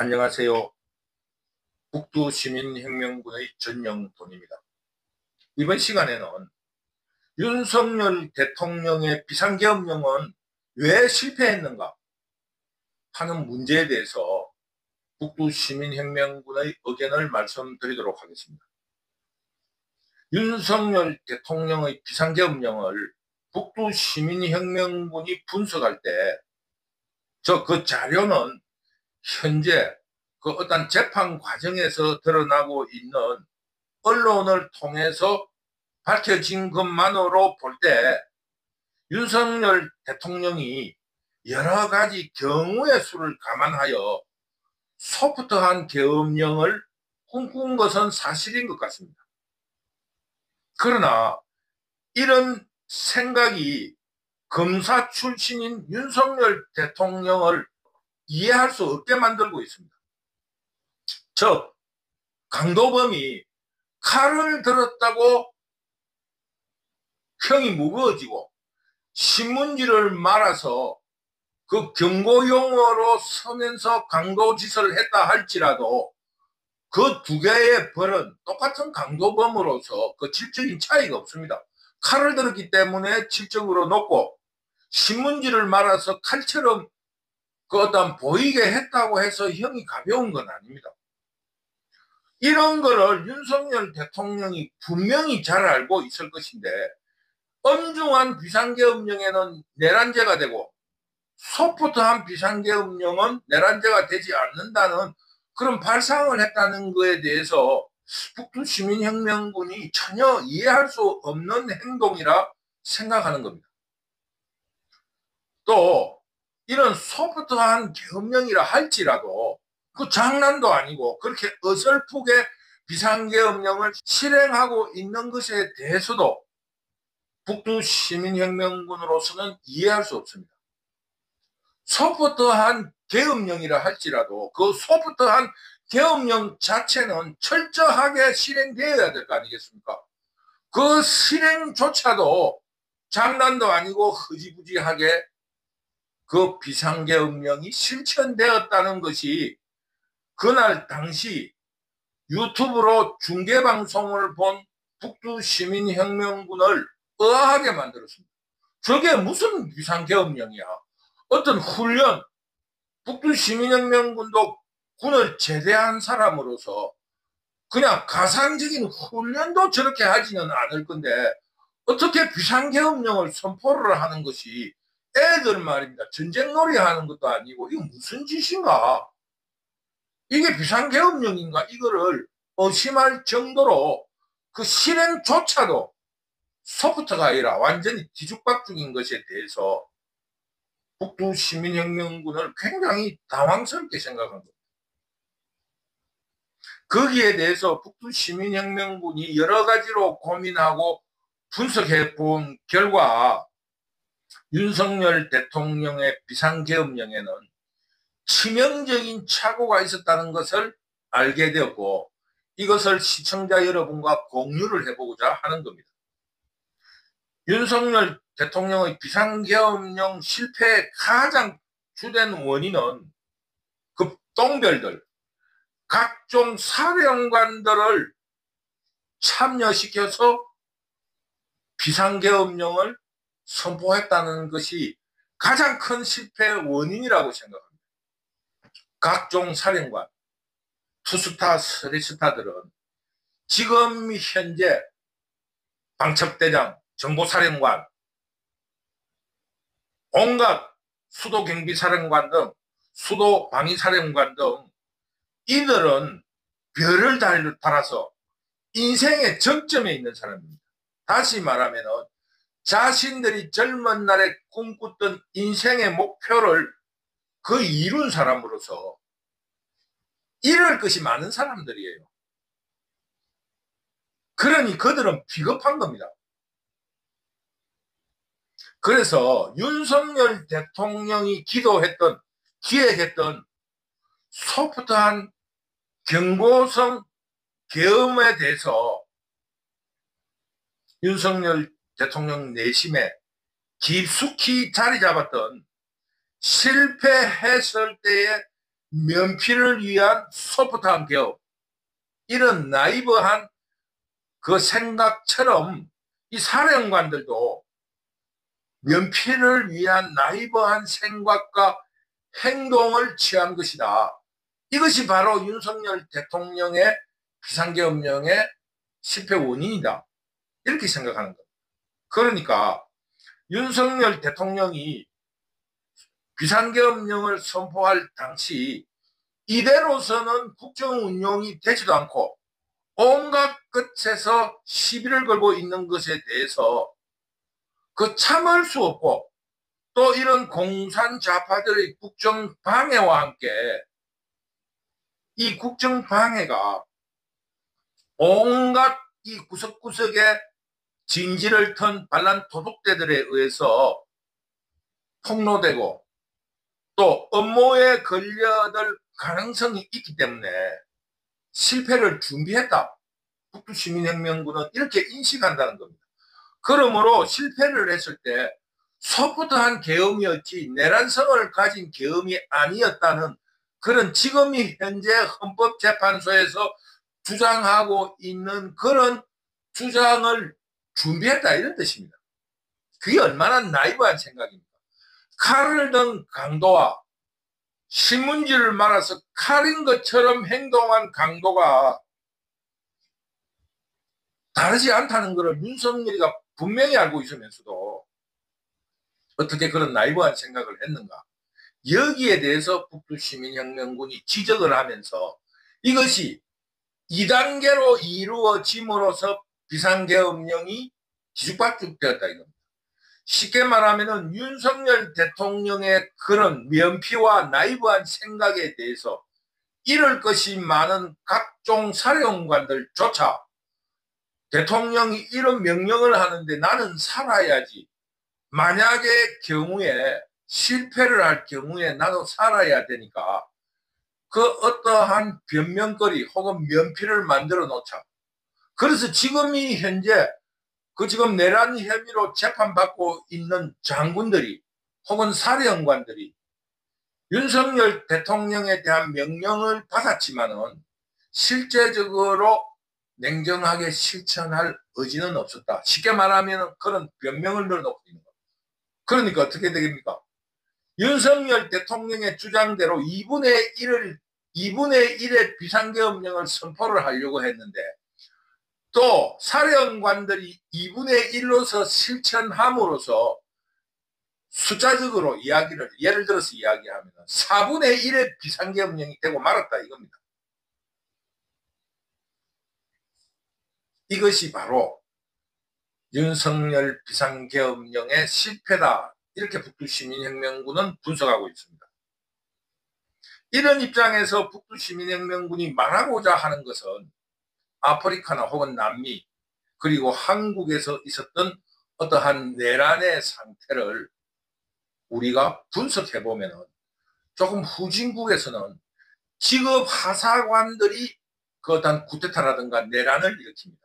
안녕하세요. 북두시민혁명군의 전영돈입니다. 이번 시간에는 윤석열 대통령의 비상계엄령은 왜 실패했는가 하는 문제에 대해서 북두시민혁명군의 의견을 말씀드리도록 하겠습니다. 윤석열 대통령의 비상계엄령을 북두시민혁명군이 분석할 때 그 자료는 현재 그 어떤 재판 과정에서 드러나고 있는 언론을 통해서 밝혀진 것만으로 볼 때 윤석열 대통령이 여러 가지 경우의 수를 감안하여 소프트한 계엄령을 꿈꾼 것은 사실인 것 같습니다. 그러나 이런 생각이 검사 출신인 윤석열 대통령을 이해할 수 없게 만들고 있습니다. 즉, 강도범이 칼을 들었다고 형이 무거워지고 신문지를 말아서 그 경고용어로 서면서 강도짓을 했다 할지라도 그 두 개의 벌은 똑같은 강도범으로서 그 질적인 차이가 없습니다. 칼을 들었기 때문에 질적으로 높고 신문지를 말아서 칼처럼 그 어떤 보이게 했다고 해서 형이 가벼운 건 아닙니다. 이런 거를 윤석열 대통령이 분명히 잘 알고 있을 것인데 엄중한 비상계엄령에는 내란죄가 되고 소프트한 비상계엄령은 내란죄가 되지 않는다는 그런 발상을 했다는 것에 대해서 북두시민혁명군이 전혀 이해할 수 없는 행동이라 생각하는 겁니다. 또 이런 소프트한 계엄령이라 할지라도 그 장난도 아니고 그렇게 어설프게 비상계엄령을 실행하고 있는 것에 대해서도 북두시민혁명군으로서는 이해할 수 없습니다. 소프트한 계엄령이라 할지라도 그 소프트한 계엄령 자체는 철저하게 실행되어야 될 거 아니겠습니까? 그 실행조차도 장난도 아니고 흐지부지하게 그 비상계엄령이 실천되었다는 것이 그날 당시 유튜브로 중계방송을 본 북두시민혁명군을 의아하게 만들었습니다. 저게 무슨 비상계엄령이야? 어떤 훈련, 북두시민혁명군도 군을 제대한 사람으로서 그냥 가상적인 훈련도 저렇게 하지는 않을 건데 어떻게 비상계엄령을 선포를 하는 것이 애들 말입니다. 전쟁놀이 하는 것도 아니고 이거 무슨 짓인가? 이게 비상계엄령인가? 이거를 의심할 정도로 그 실행조차도 소프트가 아니라 완전히 뒤죽박죽인 것에 대해서 북두시민혁명군을 굉장히 당황스럽게 생각한 겁니다. 거기에 대해서 북두시민혁명군이 여러 가지로 고민하고 분석해 본 결과 윤석열 대통령의 비상계엄령에는 치명적인 착오가 있었다는 것을 알게 되었고 이것을 시청자 여러분과 공유를 해보고자 하는 겁니다. 윤석열 대통령의 비상계엄령 실패의 가장 주된 원인은 그 똥별들, 각종 사령관들을 참여시켜서 비상계엄령을 선포했다는 것이 가장 큰 실패의 원인이라고 생각합니다. 각종 사령관, 투스타, 스리스타들은 지금 현재 방첩대장, 정보사령관, 온갖 수도경비사령관 등 수도방위사령관 등 이들은 별을 달아서 인생의 정점에 있는 사람입니다. 다시 말하면 자신들이 젊은 날에 꿈꿨던 인생의 목표를 거의 이룬 사람으로서 이룰 것이 많은 사람들이에요. 그러니 그들은 비겁한 겁니다. 그래서 윤석열 대통령이 기획했던 소프트한 경고성 계엄에 대해서 윤석열 대통령 내심에 깊숙이 자리 잡았던 실패했을 때의 면피를 위한 소프트한 개업, 이런 나이브한 그 생각처럼 이 사령관들도 면피를 위한 나이브한 생각과 행동을 취한 것이다. 이것이 바로 윤석열 대통령의 비상계엄령의 실패 원인이다. 이렇게 생각하는 겁니다. 그러니까 윤석열 대통령이 비상계엄령을 선포할 당시 이대로서는 국정 운영이 되지도 않고 온갖 끝에서 시비를 걸고 있는 것에 대해서 그 참을 수 없고, 또 이런 공산 좌파들의 국정 방해와 함께 이 국정 방해가 온갖 이 구석구석에 진지를 턴 반란 도둑대들에 의해서 폭로되고 또 업무에 걸려들 가능성이 있기 때문에 실패를 준비했다. 북두시민혁명군은 이렇게 인식한다는 겁니다. 그러므로 실패를 했을 때 소프트한 계엄이었지 내란성을 가진 계엄이 아니었다는 그런 지금이 현재 헌법재판소에서 주장하고 있는 그런 주장을 준비했다, 이런 뜻입니다. 그게 얼마나 나이브한 생각입니까? 칼을 든 강도와 신문지를 말아서 칼인 것처럼 행동한 강도가 다르지 않다는 것을 윤석열이가 분명히 알고 있으면서도 어떻게 그런 나이브한 생각을 했는가. 여기에 대해서 북두시민혁명군이 지적을 하면서 이것이 2단계로 이루어짐으로써 비상계엄령이 뒤죽박죽되었다 이겁니다. 쉽게 말하면 윤석열 대통령의 그런 면피와 나이브한 생각에 대해서 이럴 것이 많은 각종 사령관들조차 대통령이 이런 명령을 하는데 나는 살아야지, 만약의 경우에 실패를 할 경우에 나도 살아야 되니까 그 어떠한 변명거리 혹은 면피를 만들어 놓자. 그래서 지금이 현재 그 지금 내란 혐의로 재판받고 있는 장군들이 혹은 사령관들이 윤석열 대통령에 대한 명령을 받았지만은 실제적으로 냉정하게 실천할 의지는 없었다. 쉽게 말하면 그런 변명을 넣어놓고 있는 겁니다. 그러니까 어떻게 되겠습니까? 윤석열 대통령의 주장대로 2분의 1의 비상계엄령을 선포를 하려고 했는데 또 사령관들이 2분의 1로서 실천함으로써 숫자적으로 이야기를 예를 들어서 이야기하면 4분의 1의 비상계엄령이 되고 말았다 이겁니다. 이것이 바로 윤석열 비상계엄령의 실패다. 이렇게 북두시민혁명군은 분석하고 있습니다. 이런 입장에서 북두시민혁명군이 말하고자 하는 것은 아프리카나 혹은 남미 그리고 한국에서 있었던 어떠한 내란의 상태를 우리가 분석해보면 조금 후진국에서는 직업 하사관들이 그 어떤 쿠데타라든가 내란을 일으킵니다.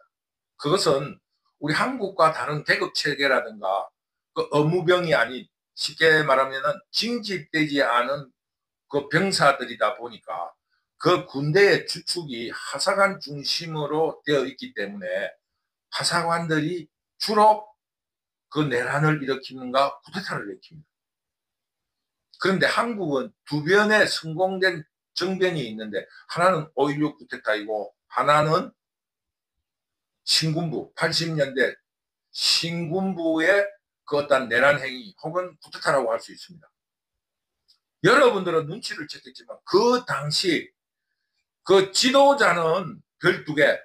그것은 우리 한국과 다른 계급체계라든가 그 업무병이 아닌 쉽게 말하면 징집되지 않은 그 병사들이다 보니까 그 군대의 주축이 하사관 중심으로 되어 있기 때문에 하사관들이 주로 그 내란을 일으키는가 쿠데타를 일으킵니다. 그런데 한국은 두 변의 성공된 정변이 있는데 하나는 5.16 쿠데타이고 하나는 신군부 80년대 신군부의 그 어떤 내란 행위 혹은 쿠데타라고 할 수 있습니다. 여러분들은 눈치를 챘겠지만 그 당시 그 지도자는 12개,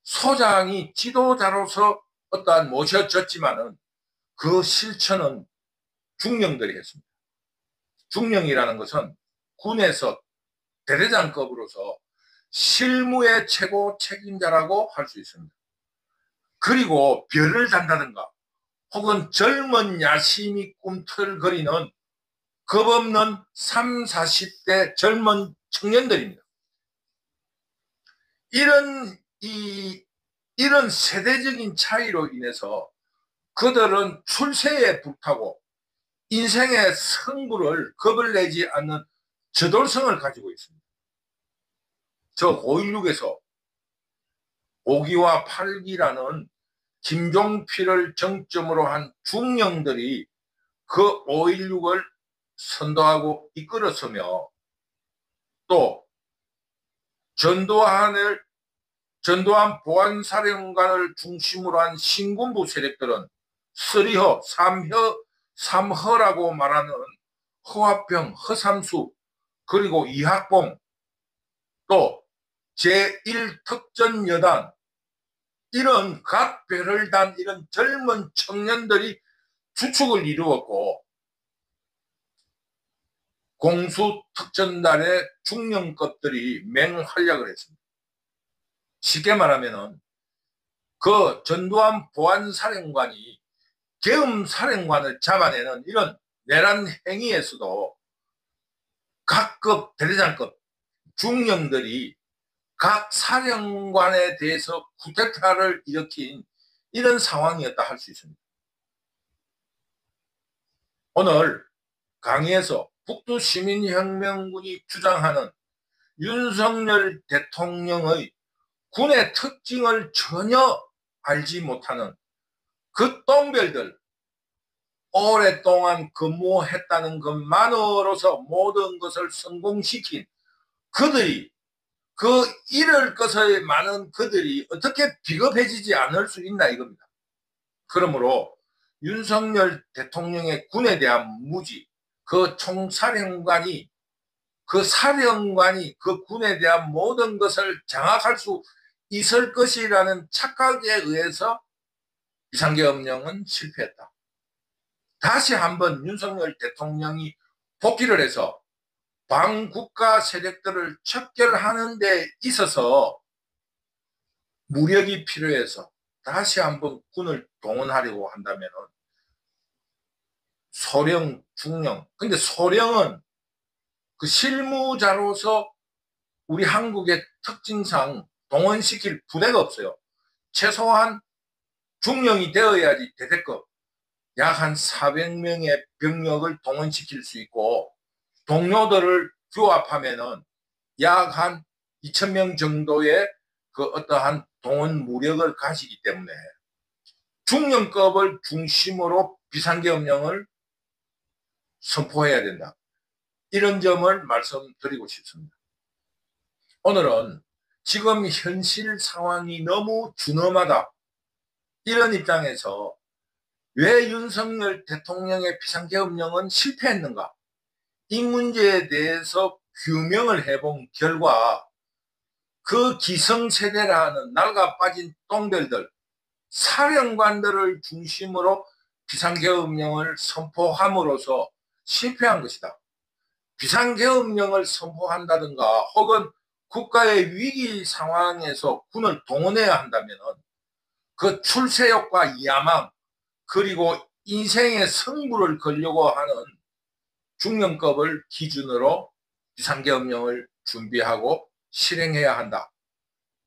소장이 지도자로서 어떠한 모셔졌지만은 그 실천은 중령들이 했습니다. 중령이라는 것은 군에서 대대장급으로서 실무의 최고 책임자라고 할 수 있습니다. 그리고 별을 단다든가 혹은 젊은 야심이 꿈틀거리는 겁없는 30, 40대 젊은 청년들입니다. 이런 세대적인 차이로 인해서 그들은 출세에 불타고 인생의 승부를 겁을 내지 않는 저돌성을 가지고 있습니다. 저 5.16에서 5기와 8기라는 김종필을 정점으로 한 중령들이 그 5.16을 선도하고 이끌었으며, 또 전두환 보안사령관을 중심으로 한 신군부 세력들은 서리허, 삼허라고 말하는 허화병, 허삼수, 그리고 이학봉, 또 제1특전여단, 이런 각별을 단 이런 젊은 청년들이 주축을 이루었고, 공수특전단의 중령급들이 맹활약을 했습니다. 쉽게 말하면은 그 전두환 보안사령관이 계엄사령관을 잡아내는 이런 내란 행위에서도 각급 대대장급 중령들이 각 사령관에 대해서 쿠데타를 일으킨 이런 상황이었다 할 수 있습니다. 오늘 강의에서 북두시민혁명군이 주장하는 윤석열 대통령의 군의 특징을 전혀 알지 못하는 그 똥별들, 오랫동안 근무했다는 것만으로서 모든 것을 성공시킨 그들이, 그 이럴 것을 많은 그들이 어떻게 비겁해지지 않을 수 있나 이겁니다. 그러므로 윤석열 대통령의 군에 대한 무지, 그 총사령관이, 그 사령관이 그 군에 대한 모든 것을 장악할 수 있을 것이라는 착각에 의해서 비상계엄령은 실패했다. 다시 한번 윤석열 대통령이 복귀를 해서 반국가 세력들을 척결하는 데 있어서 무력이 필요해서 다시 한번 군을 동원하려고 한다면 소령, 중령, 근데 소령은 그 실무자로서 우리 한국의 특징상 동원시킬 부대가 없어요. 최소한 중령이 되어야지 대대급 약 한 400명의 병력을 동원시킬 수 있고, 동료들을 규합하면은 약 한 2,000명 정도의 그 어떠한 동원 무력을 가지기 때문에 중령급을 중심으로 비상계엄령을 선포해야 된다. 이런 점을 말씀드리고 싶습니다. 오늘은 지금 현실 상황이 너무 준엄하다, 이런 입장에서 왜 윤석열 대통령의 비상계엄령은 실패했는가, 이 문제에 대해서 규명을 해본 결과 그 기성세대라는 낡아 빠진 똥별들, 사령관들을 중심으로 비상계엄령을 선포함으로써 실패한 것이다. 비상계엄령을 선포한다든가 혹은 국가의 위기 상황에서 군을 동원해야 한다면 그 출세욕과 야망, 그리고 인생의 승부를 걸려고 하는 중령급을 기준으로 비상계엄령을 준비하고 실행해야 한다.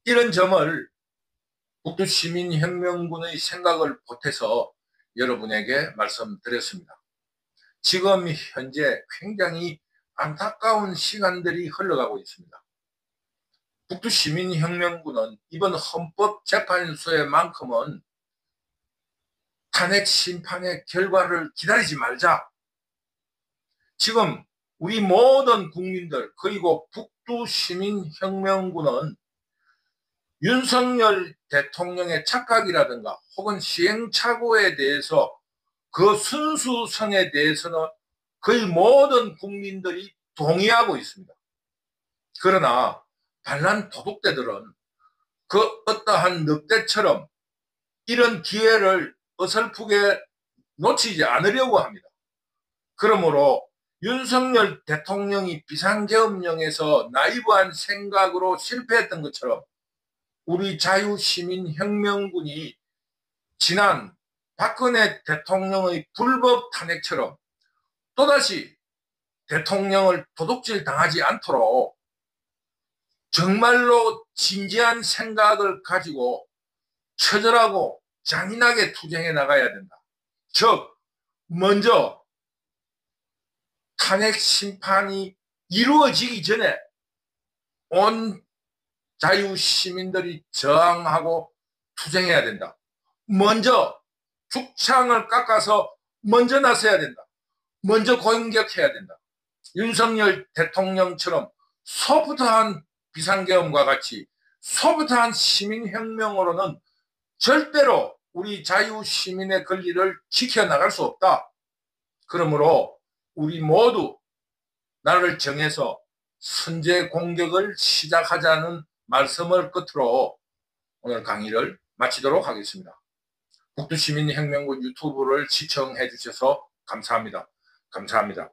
이런 점을 북두시민혁명군의 생각을 보태서 여러분에게 말씀드렸습니다. 지금 현재 굉장히 안타까운 시간들이 흘러가고 있습니다. 북두시민혁명군은 이번 헌법재판소에만큼은 탄핵 심판의 결과를 기다리지 말자. 지금 우리 모든 국민들, 그리고 북두시민혁명군은 윤석열 대통령의 착각이라든가 혹은 시행착오에 대해서 그 순수성에 대해서는 거의 모든 국민들이 동의하고 있습니다. 그러나 반란 도둑대들은 그 어떠한 늑대처럼 이런 기회를 어설프게 놓치지 않으려고 합니다. 그러므로 윤석열 대통령이 비상계엄령에서 나이브한 생각으로 실패했던 것처럼 우리 자유시민혁명군이 지난 박근혜 대통령의 불법 탄핵처럼 또다시 대통령을 도둑질 당하지 않도록 정말로 진지한 생각을 가지고 처절하고 잔인하게 투쟁해 나가야 된다. 즉 먼저 탄핵 심판이 이루어지기 전에 온 자유시민들이 저항하고 투쟁해야 된다. 먼저 죽창을 깎아서 먼저 나서야 된다. 먼저 공격해야 된다. 윤석열 대통령처럼 소프트한 비상계엄과 같이 소프트한 시민혁명으로는 절대로 우리 자유시민의 권리를 지켜나갈 수 없다. 그러므로 우리 모두 나를 정해서 선제 공격을 시작하자는 말씀을 끝으로 오늘 강의를 마치도록 하겠습니다. 북두시민혁명군 유튜브를 시청해 주셔서 감사합니다. 감사합니다.